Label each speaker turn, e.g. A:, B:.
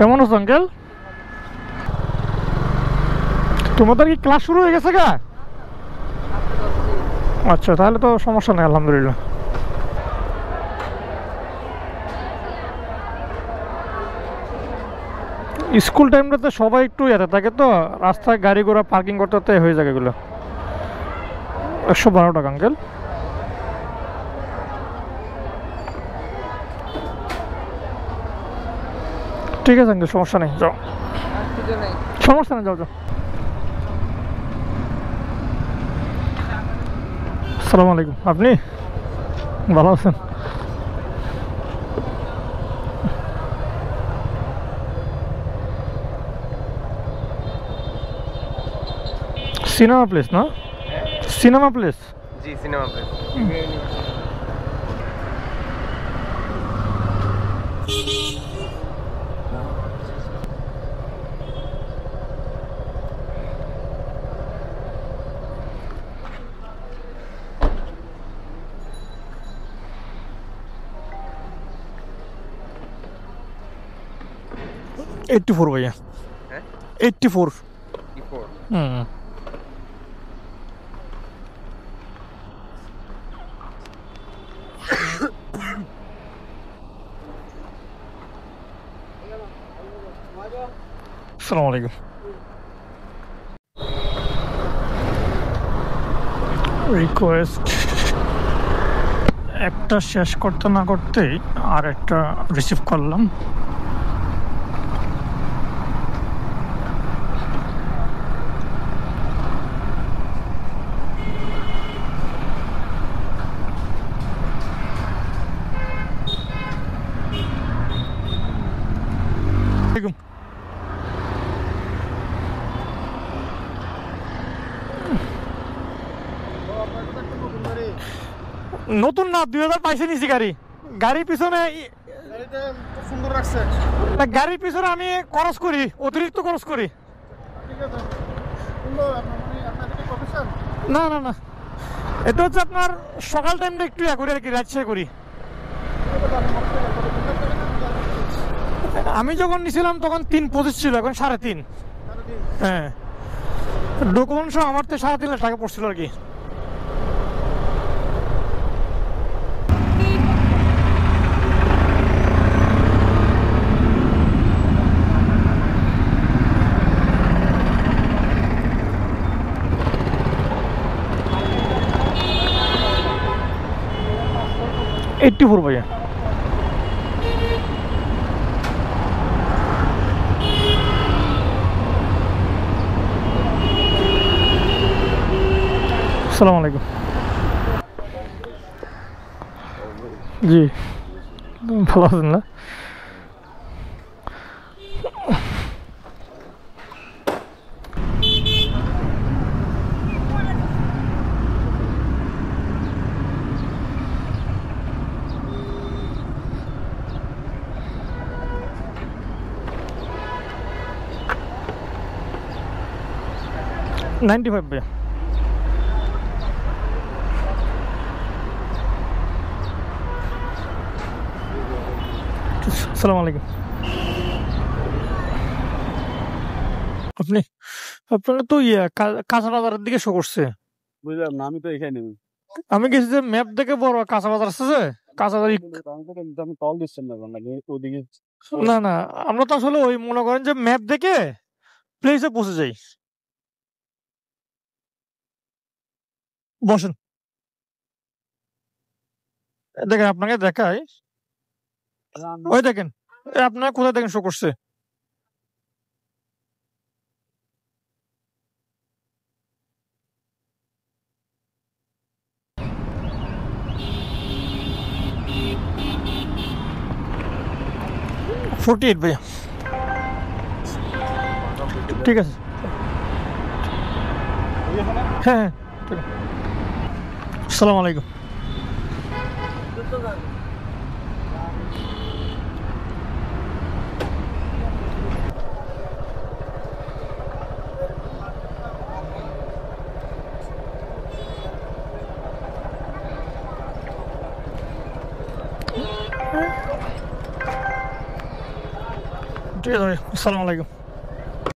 A: কেমন আছো আঙ্কেল? তোমাদের কি ক্লাস শুরু হয়ে গেছে গা? আচ্ছা, তাহলে তো সমস্যা নেই, আলহামদুলিল্লাহ। স্কুল টাইমটাতে সবাই একটু এতে থাকে, তো রাস্তায় গাড়ি ঘোড়া পার্কিং করতে হয়ে যায় এগুলো। 112 টাকা আঙ্কেল। ঠিক আছে আঙ্কেল, সমস্যা নেই, যাও। সমস্যা নেই, যাও যাও। আসসালামু আলাইকুম। আপনি ভালো আছেন? সিনেমা প্লেস না? Cinema place.
B: জি, সিনেমা প্লেস।
A: 84 ভাইয়া।
B: হ্যাঁ,
A: 84।
B: E4।
A: হুম। আসসালামু আলাইকুম। রিকোয়েস্ট একটা শেষ করতে না করতেই আর একটা রিসিভ করলাম। নতুন না, 2022 নিছি গাড়ি। গাড়ির পিছনে
B: সুন্দর রাখছে।
A: গাড়ির পিছনে আমি খরচ করি, অতিরিক্ত খরচ করি। না না না, এটা হচ্ছে আপনার সকাল টাইমটা একটু ইয়া করি আর কি, রাত করি। আমি যখন নিছিলাম তখন 3.25 ছিল, এখন 3.5। হ্যাঁ, ডকুমেন্ট সহ আমার তো 3.5 লাখ টাকা পড়ছিল আর কি। এইটটি ফোর ভাইয়া। আসসালামু আলাইকুম। জি, ভালো আছেন না? $95 ভাইয়া। আসসালামু আলাইকুম। আপনি আপনার তো কাঁচা বাজারের দিকে শো করছে।
B: বুঝলাম না, আমি তো এখানে নেই।
A: আমি গেছি যে ম্যাপ দেখে বড় কাঁচা বাজার আছে, যে কাঁচা বাজার।
B: আমি কল দিচ্ছেন না বাংলা ওদিকে।
A: না না, আমরা তো আসলে ওই মনে করেন যে ম্যাপ দেখে প্লেসে পৌঁছে যাই। বসেন, দেখেন আপনাকে দেখাই। ওই দেখেন, আপনার কোথায় দেখেন শো করছে। $48 ভাইয়া। ঠিক আছে, হ্যাঁ হ্যাঁ, ঠিক আছে। আসসালামু আলাইকুম। ঠিক আছে ভাই, আসসালামু আলাইকুম।